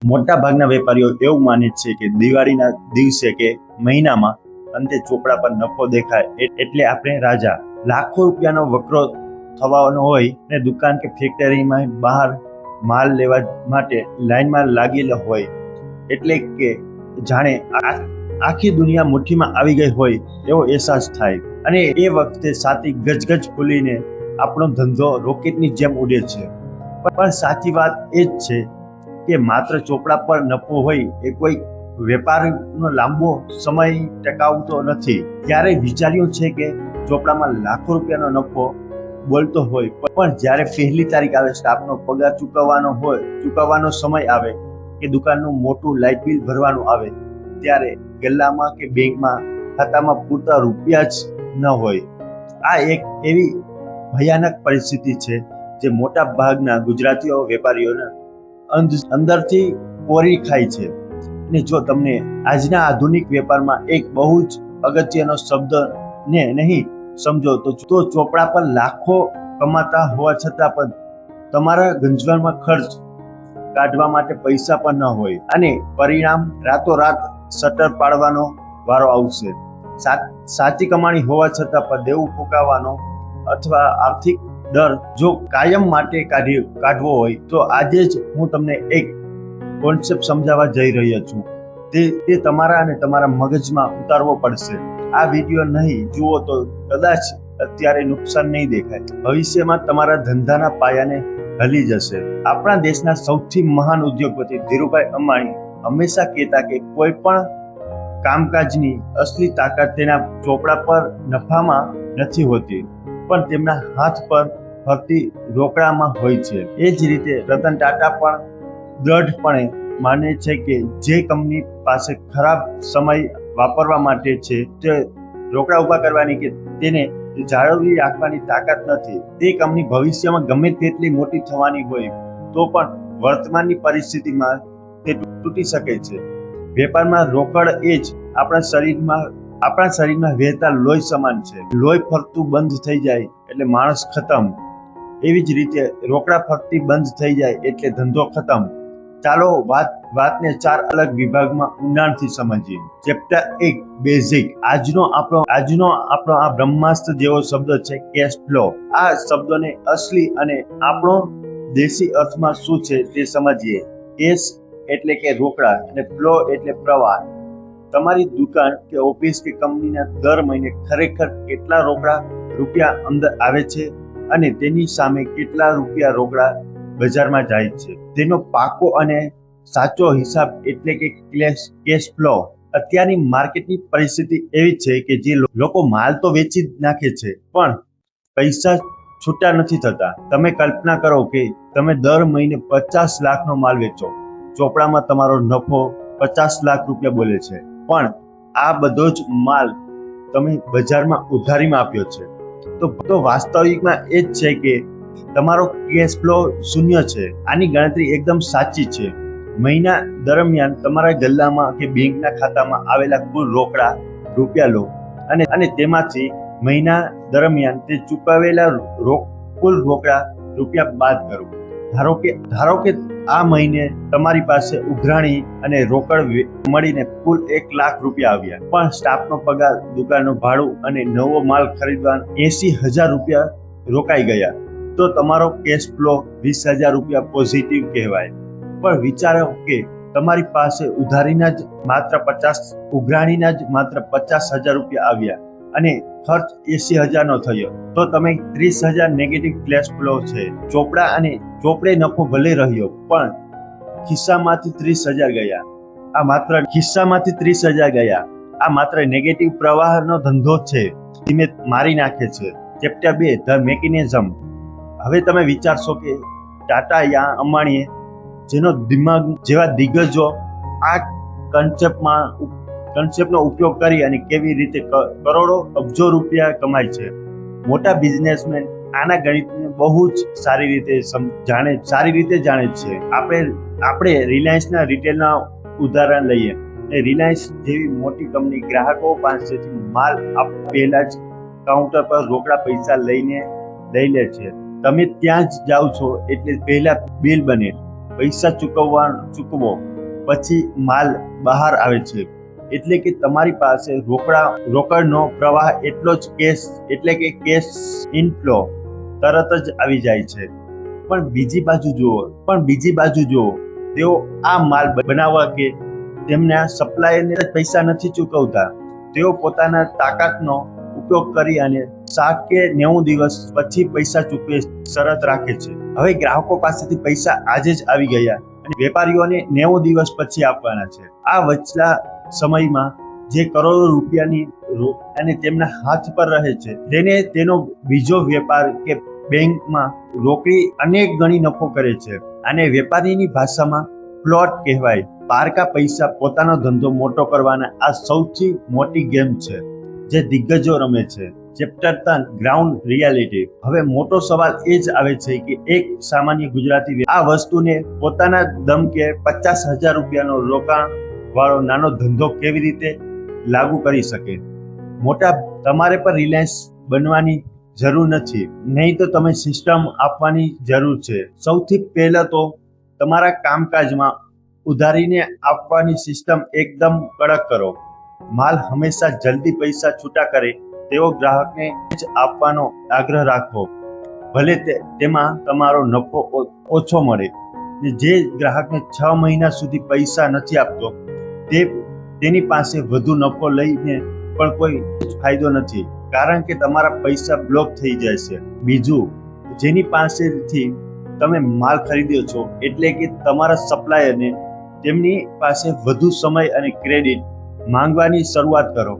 મોટા ભાગના વેપારીઓ એવું માને છે કે દિવાળીના દિવસે કે મહિનામાં અંતે ચોપડા પર નફો દેખાય એટલે આપણે રાજા. લાખો રૂપિયાનો વકરો થવાનો હોય ને દુકાન કે ફેક્ટરીમાં બહાર માલ લેવા માટે લાઈનમાં લાગેલા હોય, એટલે કે જાણે આખી દુનિયા મુઠ્ઠીમાં આવી ગઈ હોય એવો અહેસાસ થાય. અને એ વખતે છાતી ગજગજ ફૂલીને આપણો ધંધો રોકેટની જેમ ઉડે છે. પણ સાચી વાત એ જ છે કે માત્ર ચોપડા પર નફો હોય એ કોઈ વેપારનો લાંબો સમય ટકાવતો નથી. ક્યારેય વિચાર્યું છે કે ચોપડામાં લાખો રૂપિયાનો નફો બોલતો હોય, પણ જ્યારે પહેલી તારીખ આવે, સ્ટાફનો પગાર ચૂકવવાનો સમય આવે કે દુકાનનું મોટું લાઇટ બિલ ભરવાનું આવે, ત્યારે ગલ્લામાં કે બેંકમાં ખાતામાં પૂરતા રૂપિયા જ ન હોય. આ એક એવી ભયાનક પરિસ્થિતિ છે જે મોટા ભાગના ગુજરાતીઓ વેપારીઓના અંદરથી કોરી ખાય છે. અને જો તમને આજના આધુનિક વેપારમાં એક બહુ જ અગત્યનો શબ્દ ને નહીં સમજો તો ચોપડા પર લાખો કમાતા હોવા છતાં પણ તમારા ગંજવામાં ખર્ચ કાઢવા માટે પૈસા પણ ન હોય, અને પરિણામ રાતોરાત શટર પાડવાનો વારો આવશે. સાચી કમાણી હોવા છતાં પણ દેવું ફૂંકાવાનો અથવા આર્થિક ડર જો કાયમ માટે કાઢવો હોય તો આજે જ હું તમને એક કોન્સેપ્ટ સમજાવવા જઈ રહ્યો છું. તે તમારા અને તમારા મગજમાં ઉતારવો પડશે. આ વિડીયો નહીં જુઓ તો કદાચ અત્યારે નુકસાન નહીં દેખાય, ભવિષ્યમાં તમારા ધંધાના પાયાને હલી જશે. આપણા દેશના સૌથી મહાન ઉદ્યોગપતિ ધીરુભાઈ અંબાણી હંમેશા કહેતા કે કોઈ પણ કામકાજની અસલી તાકાત તેના ચોપડા પર નફામાં નથી હોતી, પણ તેમના હાથ પર ફરતી રોકડામાં હોય છે. એ જ રીતે રતન ટાટા પણ દ્રઢપણે માને છે કે જે કંપની પાસે ખરાબ સમય વાપરવા માટે છે, તે રોકડા ઉભા કરવાની કે તેને જાળવી રાખવાની તાકાત નથી, તે કંપની ભવિષ્યમાં ગમે તેટલી મોટી થવાની હોય તો પણ વર્તમાનની પરિસ્થિતિમાં તે તૂટી શકે છે. વેપારમાં રોકડ એ જ આપણા શરીરમાં વહેતા લોહી સમાન છે. લોહી ફરતું બંધ થઈ જાય એટલે માણસ ખતમ. એવી જ રીતે રોકડા ફરતી બંધ થઈ જાય એટલે ધંધો ખતમ. ચાલો વાતને 4 અલગ વિભાગમાં ઊંડાણથી સમજીએ. Chapter 1 basic. આજનો આપણો આ બ્રહ્માસ્ત્ર જેવો શબ્દ છે કેશ ફ્લો. આ શબ્દોને અસલી અને આપણો દેશી અર્થમાં શું છે તે સમજીએ. કેશ એટલે કે રોકડા અને ફ્લો એટલે પ્રવાહ. તમારી દુકાન કે ઓફિસ કે કંપનીના દર મહિને ખરેખર કેટલા રૂપિયા અંદર આવે છે અને તેની સામે કેટલા રૂપિયા રોકડા બજારમાં જાય છે, તેનો પાકો અને સાચો હિસાબ એટલે કે કેશ ફ્લો. અત્યારની માર્કેટની પરિસ્થિતિ એવી છે કે જે લોકો માલ તો વેચી નાખે છે પણ પૈસા છૂટા નથી થતા. તમે કલ્પના કરો કે તમે દર મહિને 50 લાખનો માલ વેચો, ચોપડામાં તમારો નફો 50 લાખ રૂપિયા બોલે છે, પણ આ બધો જ માલ તમે બજારમાં ઉધારીમાં આપ્યો છે. તો વાસ્તવિકમાં એ જ છે કે તમારો કેશ ફ્લો શૂન્ય છે. આની ગણતરી એકદમ સાચી છે. મહિના દરમિયાન તમારા ગલ્લામાં કે બેંકના ખાતામાં આવેલા કુલ રોકડા રૂપિયા લો અને તેમાંથી મહિના દરમિયાન તે ચૂકવેલા કુલ રોકડા રૂપિયા બાદ કરો. ધારો કે આ મહિને તમારી પાસે ઉઘરાણી અને રોકડ મળીને કુલ 1 લાખ રૂપિયા આવ્યા, પણ સ્ટાફનો પગાર, દુકાનનું ભાડું અને નવો માલ ખરીદવા 80,000 રૂપિયા રોકાઈ ગયા, તો તમારો કેશ ફ્લો 20,000 રૂપિયા પોઝિટિવ કહેવાય. પણ વિચારો કે તમારી પાસે ઉઘરાણીના જ માત્ર 50,000 રૂપિયા આવ્યા અને ખર્ચ 80,000 નો થયો, તો તમે 30,000 નેગેટિવ કેશ ફ્લો છે. ચોપડે નફો ભલે રહ્યો પણ ખિસ્સામાંથી 30,000 ગયા. આ માત્ર નેગેટિવ પ્રવાહનો ધંધો છે, ધીમે મારી નાખે છે. Chapter 2 the mechanism. હવે તમે વિચારશો કે ટાટા યા અંબાણીએ જેવા દિગ્ગજો આ કન્સેપ્ટનો ઉપયોગ કરી અને કેવી રીતે કરોડો અબજો રૂપિયા કમાય છે. મોટા બિઝનેસમેન આના ગણિતને બહુ જ સારી રીતે જાણે છે. આપણે રિલાયન્સના રિટેલના ઉદાહરણ લઈએ. રિલાયન્સ જેવી મોટી કંપની ગ્રાહકો પાસેથી માલ આપવા પહેલા જ કાઉન્ટર પર રોકડા પૈસા લઈ લે છે. તમે ત્યાં જ જાઓ છો એટલે પહેલા બિલ બને, પૈસા ચૂકવો પછી માલ બહાર આવે છે. એટલે કે તમારી પાસે રોકડનો પ્રવાહ એટલો જ કેશ એટલે કે કેશ ઇનફ્લો તરત જ આવી જાય છે. પણ બીજી બાજુ જુઓ તેઓ આ માલ બનાવવા કે તેમના સપ્લાયરને પૈસા નથી ચૂકવતા. તેઓ પોતાના તાકાતનો ઉપયોગ કરી અને 60 કે 90 દિવસ પછી પૈસા ચૂકવે શરત રાખે છે. હવે ગ્રાહકો પાસેથી પૈસા આજે જ આવી ગયા અને વેપારીઓને 90 દિવસ પછી આપવાના છે. આ વચલા સમયમાં જે કરોડો રૂપિયાની અને તેમના હાથ પર રહે છે તેને તેનો બીજો વેપાર કે બેંકમાં રોકડી અનેક ગણી નફો કરે છે. આને વેપારીની ભાષામાં પ્લોટ કહેવાય. પારકા પૈસા પોતાનો ધંધો મોટો કરવાના આ સૌથી મોટી ગેમ છે જે દિગ્ગજો રમે છે. Chapter 3 ground reality. હવે મોટો સવાલ એ જ આવે છે કે એક સામાન્ય ગુજરાતી આ વસ્તુને પોતાના દમ કે 50,000 રૂપિયાનો રોકાણ વાળો નાનો ધંધો કેવી રીતે લાગુ કરી શકે. તમારે પર રિલાયન્સ બનવાની જરૂર નથી, નહીં તો તમે સિસ્ટમ આપવાની જરૂર છે. સૌથી પહેલા તો તમારા કામકાજમાં ઉધારીને આપવાની સિસ્ટમ એકદમ કડક કરો. માલ હંમેશા જલ્દી પૈસા છૂટા કરે તેવો ગ્રાહકને જ આપવાનો આગ્રહ રાખો, ભલે તેમાં તમારો નફો ઓછો મળે. જે ગ્રાહકને 6 મહિના સુધી પૈસા નથી આપતો તેની પાસે વધુ નફો લઈને પણ કોઈ ફાયદો નથી, કારણ કે તમારા પૈસા બ્લોક થઈ જાય છે. બીજું, જેની પાસેથી તમે માલ ખરીદ્યો છો એટલે કે તમારા સપ્લાયરને તેમની પાસે વધુ સમય અને ક્રેડિટ માંગવાની શરૂઆત કરો.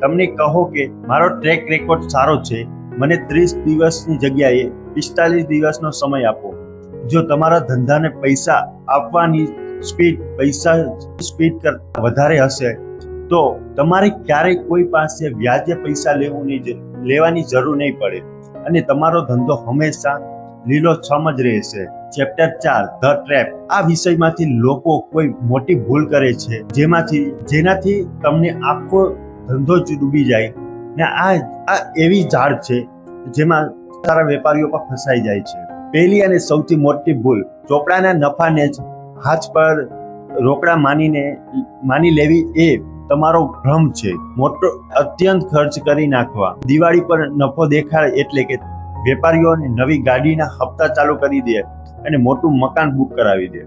તમને કહો કે મારો ટ્રેક રેકોર્ડ સારો છે, મને 30 દિવસની જગ્યાએ 45 દિવસનો સમય આપો. જો તમારા ધંધાને પૈસા આપવાની સ્પીડ કરતા વધારે હશે તો તમારે ક્યારેય કોઈ પાસે વ્યાજે પૈસા લેવાની જરૂર નહીં પડે અને તમારો ધંધો હંમેશા લીલોછમ જ રહેશે. Chapter 4 the trap. આ વિષયમાંથી લોકો કોઈ મોટી ભૂલ કરે છે જેનાથી તમને આખો ધંધો જ ડૂબી જાય ને આ એવી ઝાડ છે જેમાં સારા વેપારીઓ પણ ફસાઈ જાય છે. પહેલી અને સૌથી મોટી ભૂલ ચોપડાના નફાને જ હાથ પર રોકડા માની લેવી એ તમારો ભ્રમ છે. અત્યંત ખર્ચ કરી નાખવા. દિવાળી પર નફો દેખાડે એટલે કે વેપારીઓને નવી ગાડીના હપ્તા ચાલુ કરી દે અને મોટું મકાન બુક કરાવી દે,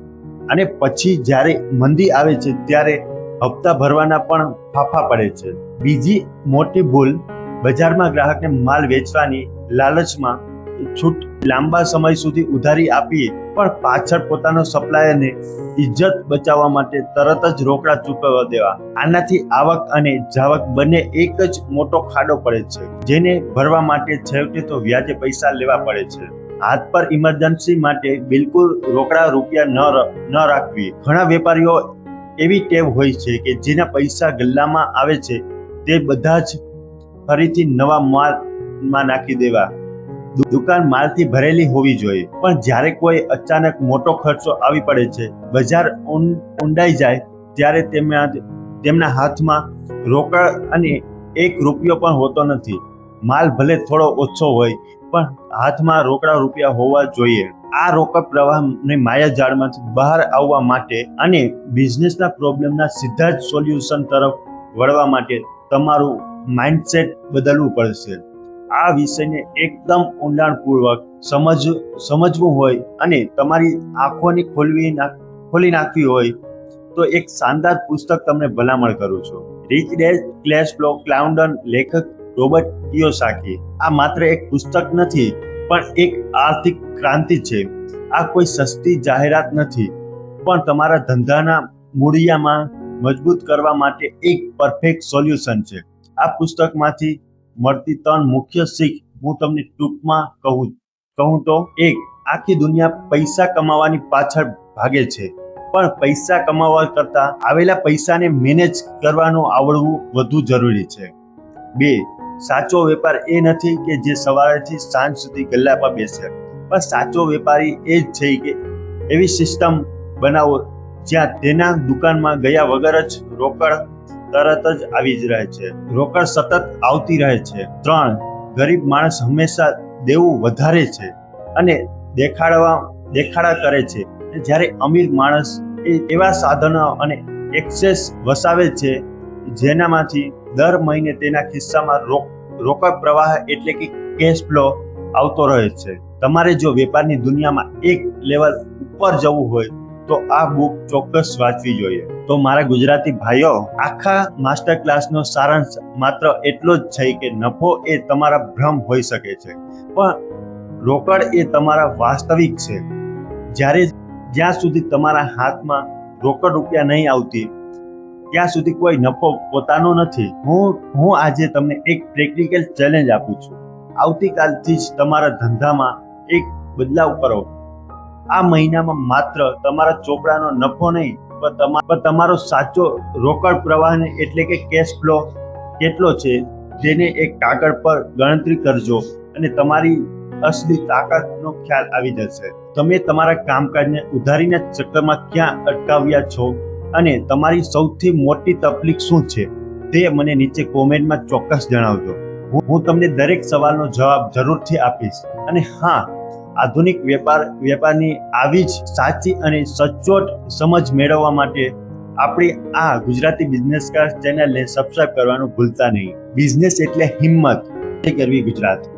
અને પછી જ્યારે મંદી આવે છે ત્યારે હપ્તા ભરવાના પણ ફાફા પડે છે. બીજી મોટી ભૂલ, બજારમાં ગ્રાહકને માલ વેચવાની લાલચમાં લાંબા સમય સુધી ઉધારી આપી પણ પાછળ પોતાનો સપ્લાયરને ઇજ્જત બચાવવા માટે તરત જ રોકડા ચૂકવવા દેવા. આનાથી આવક અને જાવક બંને એક જ મોટો ખાડો પડે છે, જેને ભરવા માટે છેવટે તો વ્યાજે પૈસા લેવા પડે છે. હાથ પર ઇમરજન્સી માટે બિલકુલ રોકડા રૂપિયા ન રાખવી. ઘણા વેપારીઓ એવી ટેવ હોય છે કે જેના પૈસા ગલ્લામાં આવે છે તે બધા જ ફરીથી નવા માલમાં નાખી દેવા. દુકાન માલથી ભરેલી હોવી જોઈએ, પણ જ્યારે કોઈ અચાનક મોટો ખર્ચો આવી પડે છે, બજાર ઊંડાઈ જાય ત્યારે તેમના હાથમાં રોકડ અને 1 રૂપિયો પણ હોતો નથી. માલ ભલે થોડો ઓછો હોય પણ હાથમાં રોકડા રૂપિયા હોવા જોઈએ. આ રોકડ પ્રવાહની માયાજાળમાંથી બહાર આવવા માટે અને બિઝનેસના પ્રોબ્લેમના સીધા જ સોલ્યુશન તરફ વળવા માટે તમારું માઇન્ડસેટ બદલવું પડશે. આ વિષયને એકદમ ઊંડાણપૂર્વક સમજવું હોય અને તમારી આંખોને ખોલી નાખવી હોય તો એક શાનદાર પુસ્તક તમને ભલામણ કરું છું. રિચ ડેડ ક્લેશ ફ્લો ક્લાઉડન, લેખક રોબર્ટ કિયોસાકી. આ માત્ર એક પુસ્તક નથી પણ એક આર્થિક ક્રાંતિ છે. આ કોઈ સસ્તી જાહેરાત નથી, પણ તમારા ધંધાના મૂળિયામાં મજબૂત કરવા માટે એક પરફેક્ટ સોલ્યુશન છે. આ પુસ્તકમાંથી મળતી 3 મુખ્ય શીખ હું તમને ટૂંકમાં કહું તો: 1. આખી દુનિયા પૈસા કમાવાની પાછળ ભાગે છે, પણ પૈસા કમાવા કરતા આવેલા પૈસાને મેનેજ કરવાનું આવડવું વધુ જરૂરી છે. 2. સાચો વેપાર એ નથી કે જે સવારથી સાંજ સુધી ગલ્લા પર બેસે, પણ સાચો વેપારી એ જ છે કે એવી સિસ્ટમ બનાવો જ્યાં તેના દુકાનમાં ગયા વગર જ રોકડ તરત જ આવી જ રહે છે, રોકડ સતત આવતી રહે છે. 3. ગરીબ માણસ હંમેશા દેવું વધારે છે અને દેખાડા કરે છે, જ્યારે અમીર માણસ એ એવા સાધનો અને એક્સેસ વસાવે છે જેનામાંથી દર મહિને તેના ખિસ્સામાં રોકડ પ્રવાહ એટલે કે કેશ ફ્લો આવતો રહે છે. તમારે જો વેપારની દુનિયામાં એક લેવલ ઉપર જવું હોય તો આ બુક ચોક્કસ વાંચવી જોઈએ. તો મારા ગુજરાતી ભાઈઓ, આખા માસ્ટર ક્લાસનો સારાંશ માત્ર એટલો જ છે કે નફો એ તમારા ભ્રમ હોઈ શકે છે, પણ રોકડ એ તમારા વાસ્તવિક છે. જ્યાં સુધી તમારા હાથમાં રોકડ રૂપિયા નહીં આવતી ત્યાં સુધી કોઈ નફો પોતાનો નથી. હું આજે તમને એક પ્રેક્ટિકલ ચેલેન્જ આપું છું. આવતીકાલથી જ તમારા ધંધામાં એક બદલાવ કરો. આ મહિનામાં માત્ર તમારા ચોપડાનો નફો નહીં પણ તમારો સાચો રોકડ પ્રવાહ એટલે કે કેશ ફ્લો કેટલો છે તેને એક કાગળ પર ગણતરી કરજો અને તમારી અસલી તાકાતનો ખ્યાલ આવી જશે. તમે તમારા કામકાજને ઉધારીના ચક્કરમાં ક્યાં અટકાવ્યા છો અને તમારી સૌથી મોટી તકલીફ શું છે તે મને નીચે કોમેન્ટમાં ચોક્કસ જણાવજો. હું તમને દરેક સવાલનો જવાબ જરૂરથી આપીશ. અને હા, આધુનિક વેપારની આવી જ સાચી અને સચોટ સમજ મેળવવા માટે આપણી આ ગુજરાતી બિઝનેસ ક્લાસ ચેનલને સબસ્ક્રાઇબ કરવાનું ભૂલતા નહીં. બિઝનેસ એટલે હિંમત કરવી ગુજરાત.